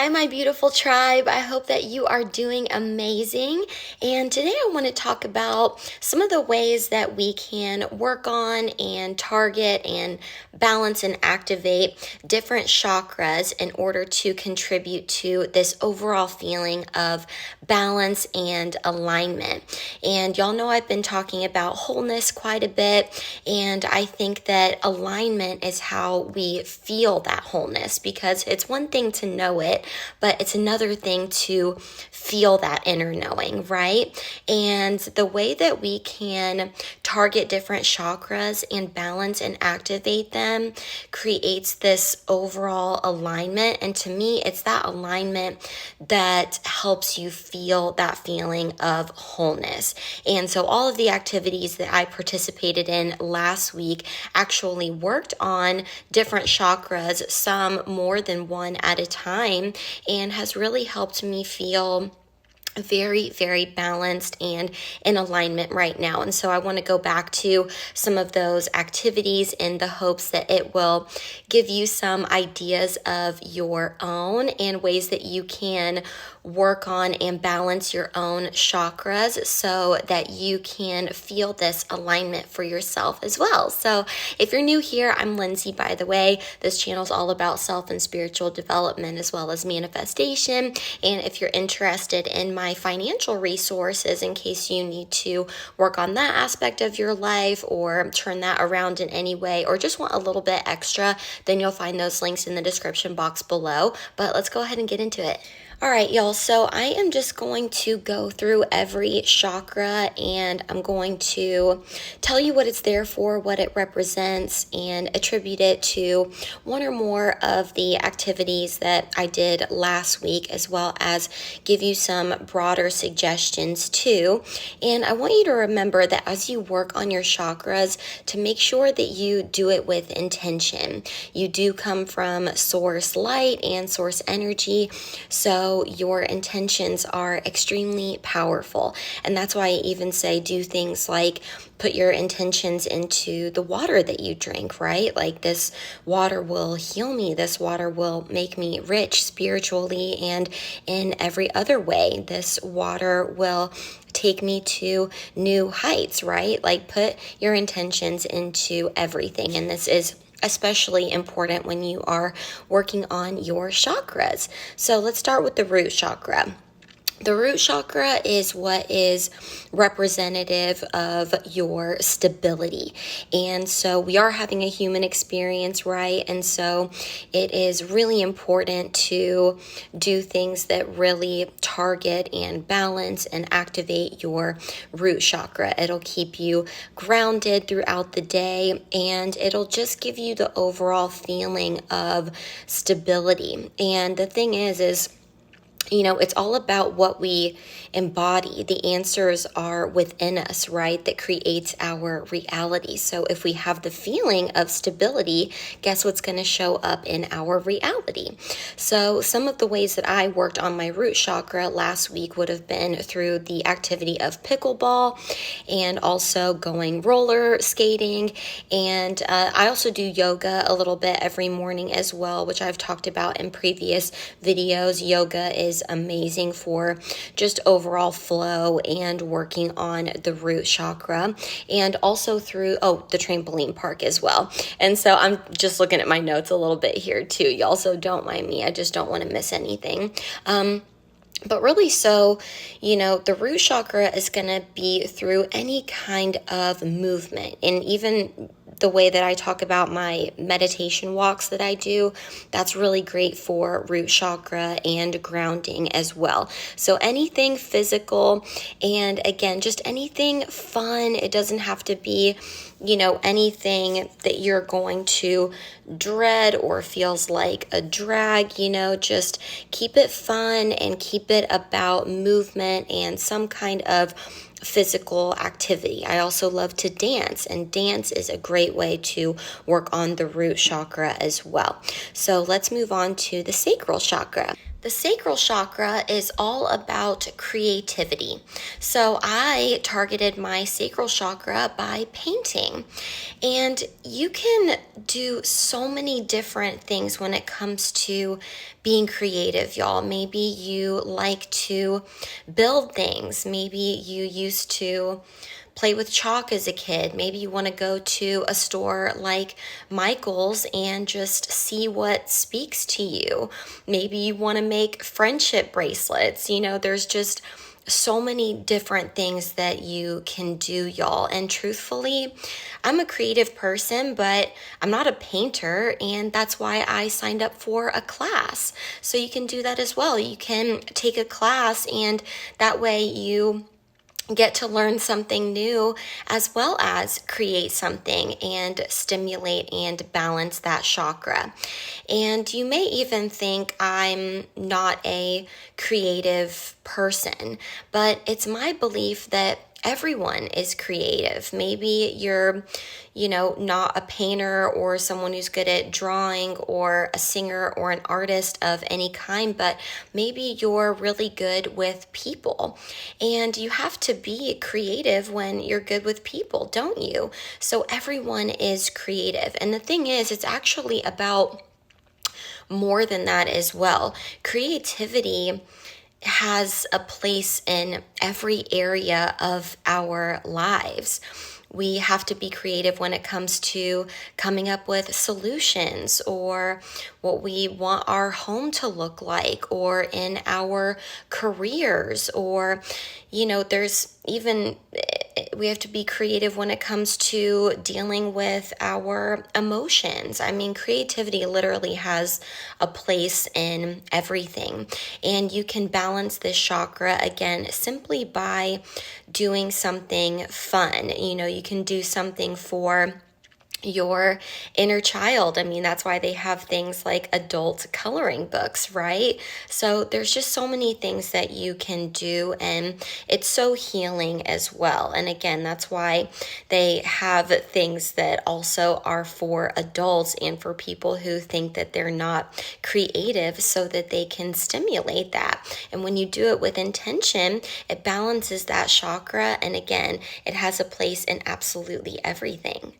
Hi, my beautiful tribe. I hope that you are doing amazing. And today I want to talk about some of the ways that we can work on and target and balance and activate different chakras in order to contribute to this overall feeling of balance and alignment. And y'all know I've been talking about wholeness quite a bit. And I think that alignment is how we feel that wholeness, because it's one thing to know it, but it's another thing to feel that inner knowing, right? And the way that we can target different chakras and balance and activate them creates this overall alignment. And to me, it's that alignment that helps you feel that feeling of wholeness. And so all of the activities that I participated in last week actually worked on different chakras, some more than one at a time, and has really helped me feel very, very balanced and in alignment right now. And so I want to go back to some of those activities in the hopes that it will give you some ideas of your own and ways that you can work on and balance your own chakras so that you can feel this alignment for yourself as well. So if you're new here, I'm Lindsay, by the way. This channel is all about self and spiritual development as well as manifestation. And if you're interested in my financial resources in case you need to work on that aspect of your life or turn that around in any way, or just want a little bit extra, then you'll find those links in the description box below. But let's go ahead and get into it. All right, y'all, so I am just going to go through every chakra and I'm going to tell you what it's there for, what it represents, and attribute it to one or more of the activities that I did last week, as well as give you some broader suggestions too. And I want you to remember that as you work on your chakras, to make sure that you do it with intention. You do come from source light and source energy, so your intentions are extremely powerful. And that's why I even say do things like put your intentions into the water that you drink, right? Like, this water will heal me. This water will make me rich spiritually and in every other way. This water will take me to new heights, right? Like, put your intentions into everything. And this is especially important when you are working on your chakras. So let's start with the root chakra. The root chakra is what is representative of your stability. And so we are having a human experience, right? And so it is really important to do things that really target and balance and activate your root chakra. It'll keep you grounded throughout the day, and it'll just give you the overall feeling of stability. And the thing is, you know, it's all about what we embody. The answers are within us, right? That creates our reality. So if we have the feeling of stability, guess what's going to show up in our reality? So some of the ways that I worked on my root chakra last week would have been through the activity of pickleball and also going roller skating. And I also do yoga a little bit every morning as well, which I've talked about in previous videos. Yoga is amazing for just overall flow and working on the root chakra, and also through the trampoline park as well. And so I'm just looking at my notes a little bit here too, y'all, so don't mind me. I just don't want to miss anything. But really, so, you know, the root chakra is going to be through any kind of movement. And even the way that I talk about my meditation walks that I do, that's really great for root chakra and grounding as well. So anything physical, and again, just anything fun. It doesn't have to be, you know, anything that you're going to dread or feels like a drag. You know, just keep it fun and keep it about movement and some kind of physical activity. I also love to dance, and dance is a great way to work on the root chakra as well. So let's move on to the sacral chakra. The sacral chakra is all about creativity. So I targeted my sacral chakra by painting. And you can do so many different things when it comes to being creative, y'all. Maybe you like to build things. Maybe you used to play with chalk as a kid. Maybe you want to go to a store like Michael's and just see what speaks to you. Maybe you want to make friendship bracelets. There's just so many different things that you can do, y'all. And truthfully, I'm a creative person, but I'm not a painter, and that's why I signed up for a class. So you can do that as well. You can take a class, and that way you get to learn something new as well as create something and stimulate and balance that chakra. And you may even think I'm not a creative person, but it's my belief that everyone is creative. Maybe you're, not a painter or someone who's good at drawing or a singer or an artist of any kind, but maybe you're really good with people. And you have to be creative when you're good with people, don't you? So everyone is creative. And the thing is, it's actually about more than that as well. Creativity has a place in every area of our lives. We have to be creative when it comes to coming up with solutions or what we want our home to look like, or in our careers, or, there's even, we have to be creative when it comes to dealing with our emotions. I mean, creativity literally has a place in everything. And you can balance this chakra again simply by doing something fun. You can do something for your inner child. I mean, that's why they have things like adult coloring books, right? So there's just so many things that you can do, and it's so healing as well. And again, that's why they have things that also are for adults and for people who think that they're not creative, so that they can stimulate that. And when you do it with intention, it balances that chakra. And again, it has a place in absolutely everything.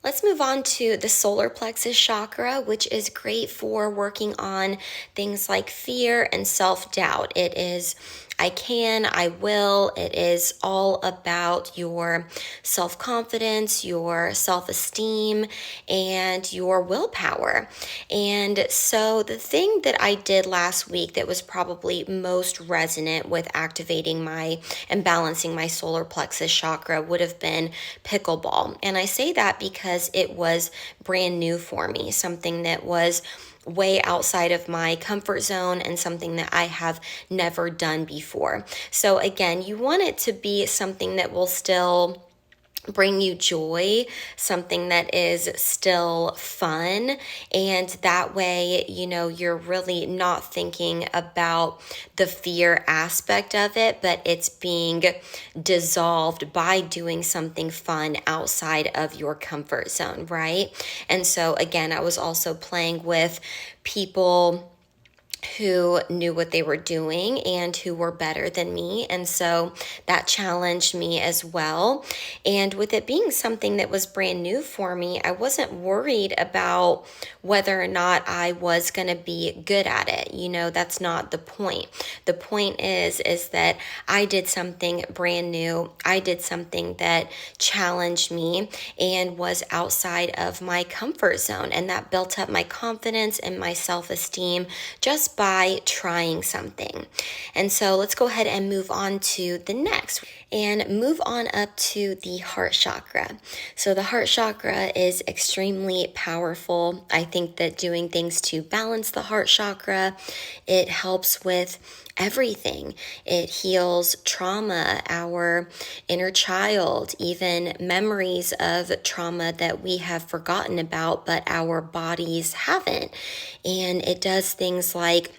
Let's move on to the solar plexus chakra, which is great for working on things like fear and self-doubt. It is I can, I will. It is all about your self-confidence, your self-esteem, and your willpower. And so the thing that I did last week that was probably most resonant with activating and balancing my solar plexus chakra would have been pickleball. And I say that because it was brand new for me, something that was way outside of my comfort zone and something that I have never done before. So again, you want it to be something that will still bring you joy, something that is still fun, and that way, you're really not thinking about the fear aspect of it, but it's being dissolved by doing something fun outside of your comfort zone, right? And so again, I was also playing with people who knew what they were doing and who were better than me. And so that challenged me as well. And with it being something that was brand new for me, I wasn't worried about whether or not I was going to be good at it. That's not the point. The point is that I did something brand new. I did something that challenged me and was outside of my comfort zone. And that built up my confidence and my self-esteem just by trying something. And so let's go ahead and move on to the next and move on up to the heart chakra. So the heart chakra is extremely powerful. I think that doing things to balance the heart chakra, it helps with everything. It heals trauma, our inner child, even memories of trauma that we have forgotten about, but our bodies haven't. And it does things like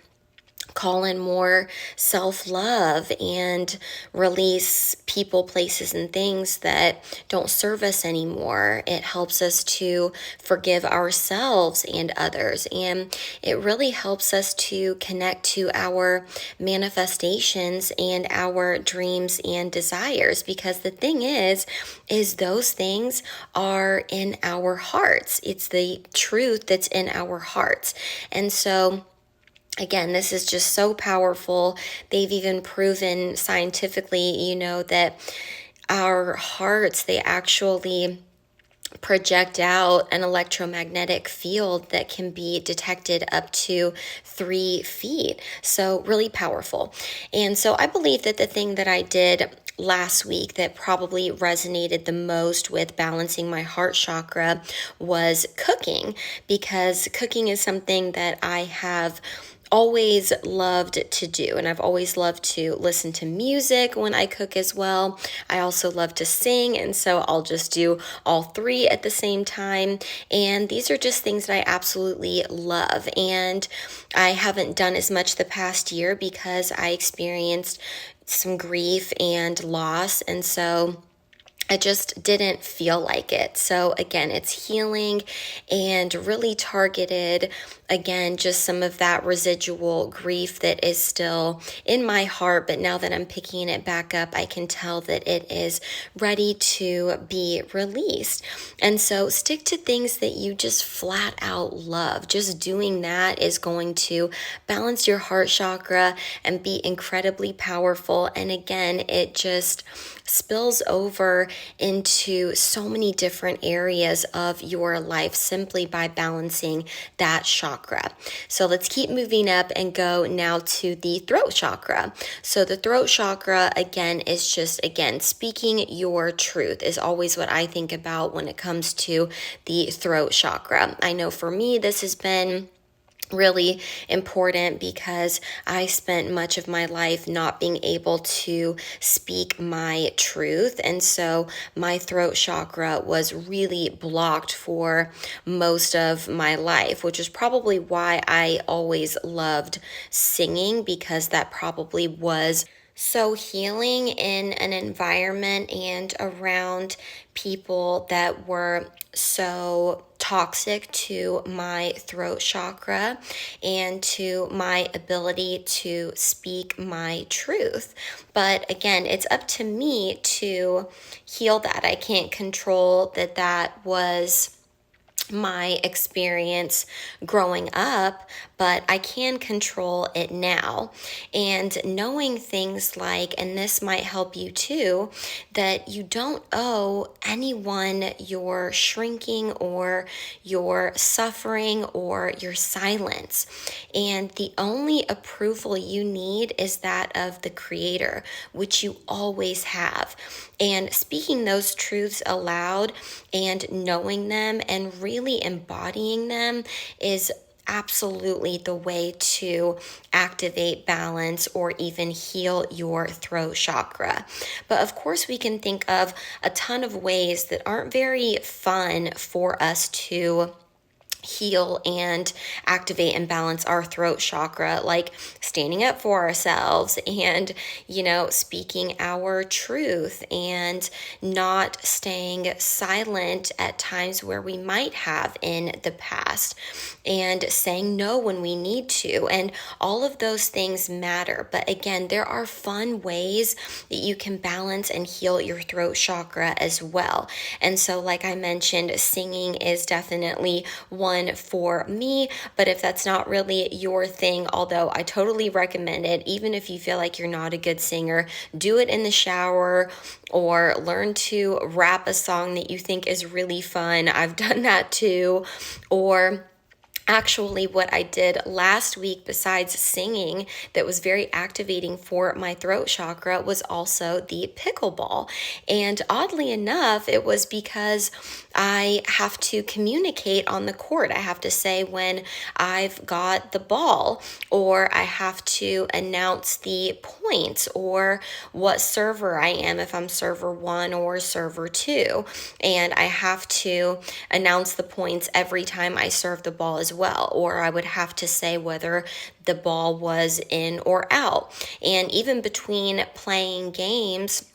call in more self-love and release people, places, and things that don't serve us anymore. It helps us to forgive ourselves and others, and it really helps us to connect to our manifestations and our dreams and desires, because the thing is those things are in our hearts. It's the truth that's in our hearts. And so again, this is just so powerful. They've even proven scientifically, that our hearts, they actually project out an electromagnetic field that can be detected up to 3 feet. So really powerful. And so I believe that the thing that I did last week that probably resonated the most with balancing my heart chakra was cooking, because cooking is something that I have always loved to do, and I've always loved to listen to music when I cook as well. I also love to sing, and so I'll just do all 3 at the same time. And these are just things that I absolutely love, and I haven't done as much the past year because I experienced some grief and loss, and so I just didn't feel like it. So again, it's healing and really targeted. Again, just some of that residual grief that is still in my heart, but now that I'm picking it back up, I can tell that it is ready to be released. And so stick to things that you just flat out love. Just doing that is going to balance your heart chakra and be incredibly powerful. And again, it just spills over into so many different areas of your life simply by balancing that chakra. So let's keep moving up and go now to the throat chakra. So the throat chakra, again, is just, again, speaking your truth is always what I think about when it comes to the throat chakra. I know for me, this has been really important because I spent much of my life not being able to speak my truth. And so my throat chakra was really blocked for most of my life, which is probably why I always loved singing, because that probably was so healing in an environment and around people that were so toxic to my throat chakra and to my ability to speak my truth. But again, it's up to me to heal that. I can't control that was my experience growing up, but I can control it now. And knowing things like, and this might help you too, that you don't owe anyone your shrinking or your suffering or your silence. And the only approval you need is that of the Creator, which you always have. And speaking those truths aloud and knowing them and really embodying them is absolutely the way to activate balance or even heal your throat chakra. But of course, we can think of a ton of ways that aren't very fun for us to heal and activate and balance our throat chakra, like standing up for ourselves and, speaking our truth and not staying silent at times where we might have in the past, and saying no when we need to. And all of those things matter. But again, there are fun ways that you can balance and heal your throat chakra as well. And so, like I mentioned, singing is definitely one for me, but if that's not really your thing, although I totally recommend it, even if you feel like you're not a good singer, do it in the shower or learn to rap a song that you think is really fun. I've done that too. Or actually, what I did last week, besides singing, that was very activating for my throat chakra, was also the pickleball. And oddly enough, it was because I have to communicate on the court. I have to say when I've got the ball, or I have to announce the points, or what server I am, if I'm server 1 or server 2. And I have to announce the points every time I serve the ball as well. well, or I would have to say whether the ball was in or out. And even between playing games,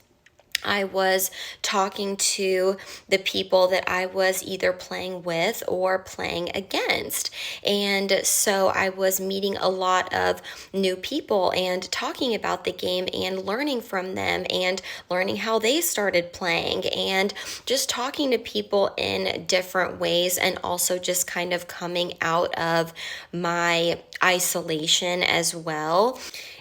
I was talking to the people that I was either playing with or playing against. And so I was meeting a lot of new people and talking about the game and learning from them and learning how they started playing and just talking to people in different ways, and also just kind of coming out of my isolation as well.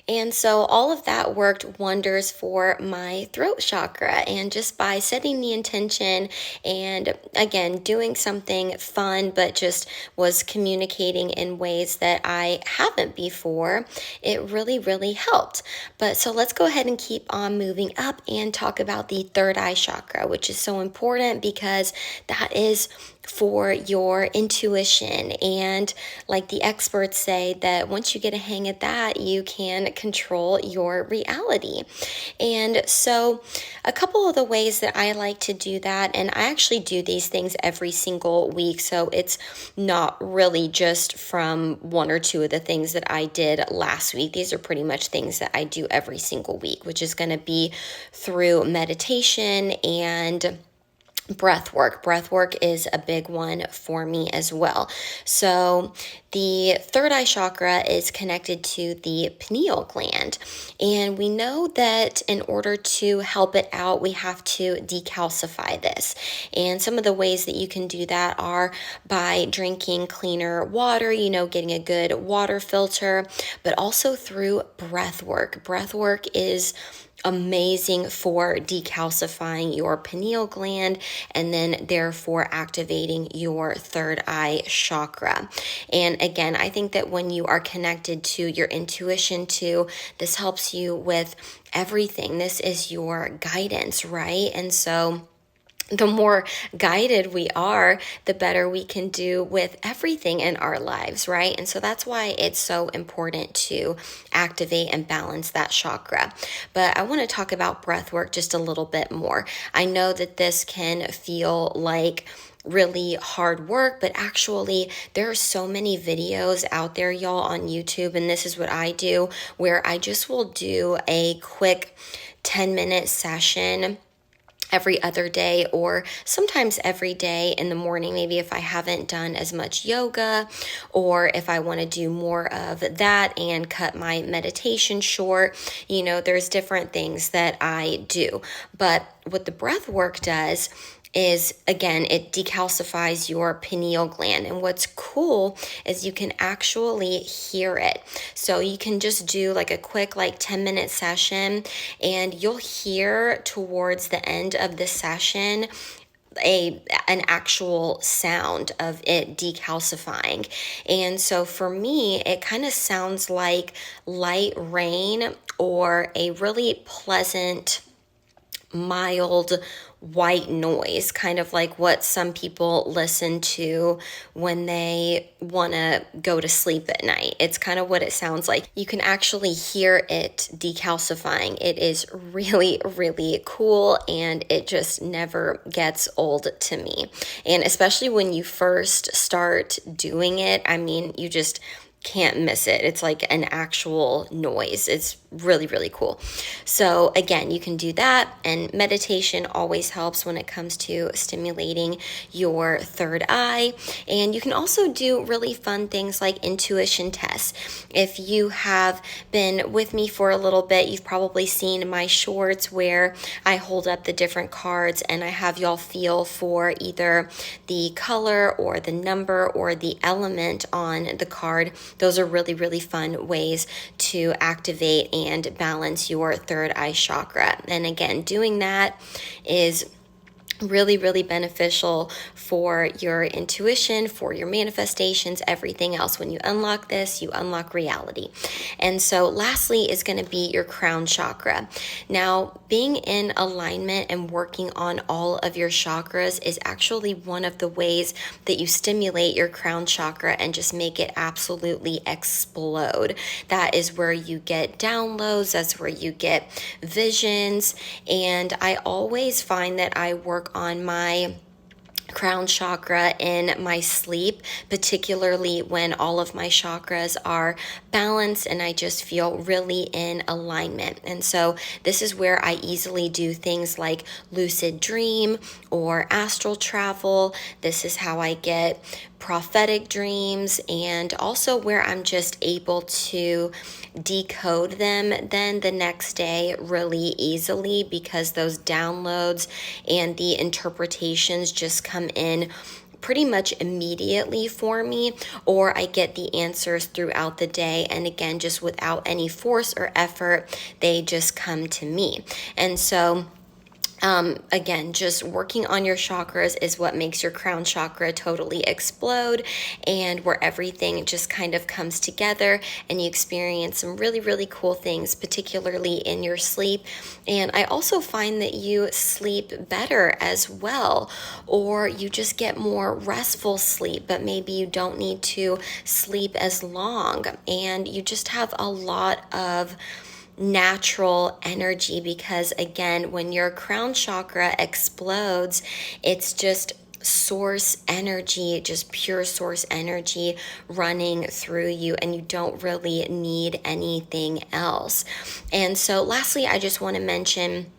And so all of that worked wonders for my throat chakra. And just by setting the intention and again, doing something fun, but just was communicating in ways that I haven't before, it really, really helped. But so let's go ahead and keep on moving up and talk about the third eye chakra, which is so important because that is for your intuition. And like the experts say, that once you get a hang of that, you can control your reality. And so a couple of the ways that I like to do that, and I actually do these things every single week, so it's not really just from one or two of the things that I did last week. These are pretty much things that I do every single week, which is going to be through meditation and breath work. Breath work is a big one for me as well. So the third eye chakra is connected to the pineal gland. And we know that in order to help it out, we have to decalcify this. And some of the ways that you can do that are by drinking cleaner water, getting a good water filter, but also through breath work. Breath work is amazing for decalcifying your pineal gland and then therefore activating your third eye chakra. And again, I think that when you are connected to your intuition too, this helps you with everything. This is your guidance, right? And so the more guided we are, the better we can do with everything in our lives, right? And so that's why it's so important to activate and balance that chakra. But I want to talk about breath work just a little bit more. I know that this can feel like really hard work, but actually there are so many videos out there, y'all, on YouTube, and this is what I do, where I just will do a quick 10-minute session every other day, or sometimes every day in the morning, maybe if I haven't done as much yoga, or if I want to do more of that and cut my meditation short. There's different things that I do. But what the breath work does is, again, it decalcifies your pineal gland. And what's cool is you can actually hear it. So you can just do like a quick 10-minute session, and you'll hear towards the end of the session an actual sound of it decalcifying. And so for me, it kind of sounds like light rain or a really pleasant, mild white noise, kind of like what some people listen to when they want to go to sleep at night. It's kind of what it sounds like. You can actually hear it decalcifying. It is really, really cool, and it just never gets old to me. And especially when you first start doing it, you just can't miss it. It's like an actual noise. It's really, really cool. So again, you can do that, and meditation always helps when it comes to stimulating your third eye. And you can also do really fun things like intuition tests. If you have been with me for a little bit, you've probably seen my shorts where I hold up the different cards and I have y'all feel for either the color or the number or the element on the card. Those are really, really fun ways to activate and balance your third eye chakra. And again, doing that is really, really beneficial for your intuition, for your manifestations, everything else. When you unlock this, you unlock reality. And so lastly is going to be your crown chakra. Now, being in alignment and working on all of your chakras is actually one of the ways that you stimulate your crown chakra and just make it absolutely explode. That is where you get downloads, that's where you get visions. And I always find that I work on my crown chakra in my sleep, particularly when all of my chakras are balanced and I just feel really in alignment. And so this is where I easily do things like lucid dream or astral travel. This is how I get prophetic dreams, and also where I'm just able to decode them then the next day really easily, because those downloads and the interpretations just come in pretty much immediately for me, or I get the answers throughout the day, and again, just without any force or effort, they just come to me. And so again, just working on your chakras is what makes your crown chakra totally explode, and where everything just kind of comes together and you experience some really, really cool things, particularly in your sleep. And I also find that you sleep better as well, or you just get more restful sleep, but maybe you don't need to sleep as long, and you just have a lot of natural energy, because again, when your crown chakra explodes, it's just source energy, just pure source energy running through you, and you don't really need anything else. And so lastly, I just want to mention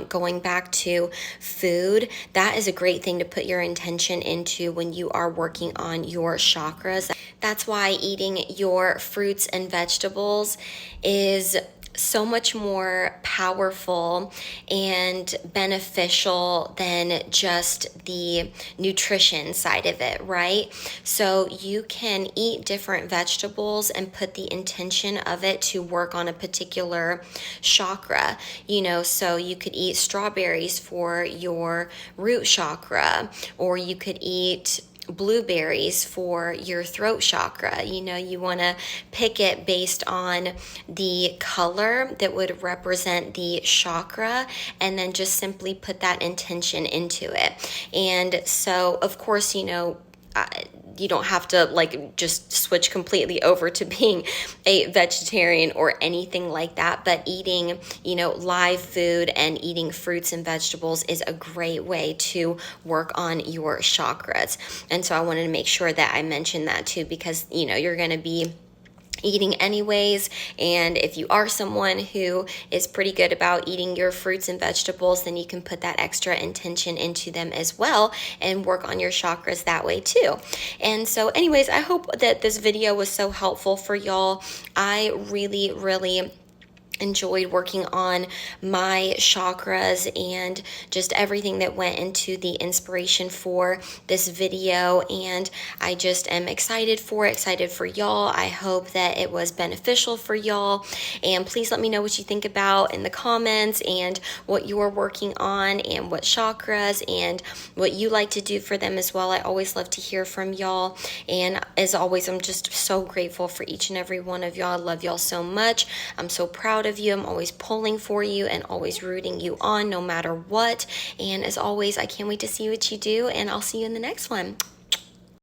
going back to food, that is a great thing to put your intention into when you are working on your chakras. That's why eating your fruits and vegetables is so much more powerful and beneficial than just the nutrition side of it, right? So you can eat different vegetables and put the intention of it to work on a particular chakra, so you could eat strawberries for your root chakra, or you could eat blueberries for your throat chakra. You want to pick it based on the color that would represent the chakra, and then just simply put that intention into it. And so, of course, you don't have to just switch completely over to being a vegetarian or anything like that, but eating, live food and eating fruits and vegetables is a great way to work on your chakras. And so I wanted to make sure that I mentioned that too, because, you're going to be eating anyways, and if you are someone who is pretty good about eating your fruits and vegetables, then you can put that extra intention into them as well and work on your chakras that way too. And so anyways, I hope that this video was so helpful for y'all. I really, really enjoyed working on my chakras and just everything that went into the inspiration for this video, and I just am excited for y'all. I hope that it was beneficial for y'all, and please let me know what you think about in the comments, and what you're working on, and what chakras and what you like to do for them as well. I always love to hear from y'all, and as always, I'm just so grateful for each and every one of y'all. I love y'all so much. I'm so proud of you. I'm always pulling for you and always rooting you on no matter what. And as always, I can't wait to see what you do, and I'll see you in the next one.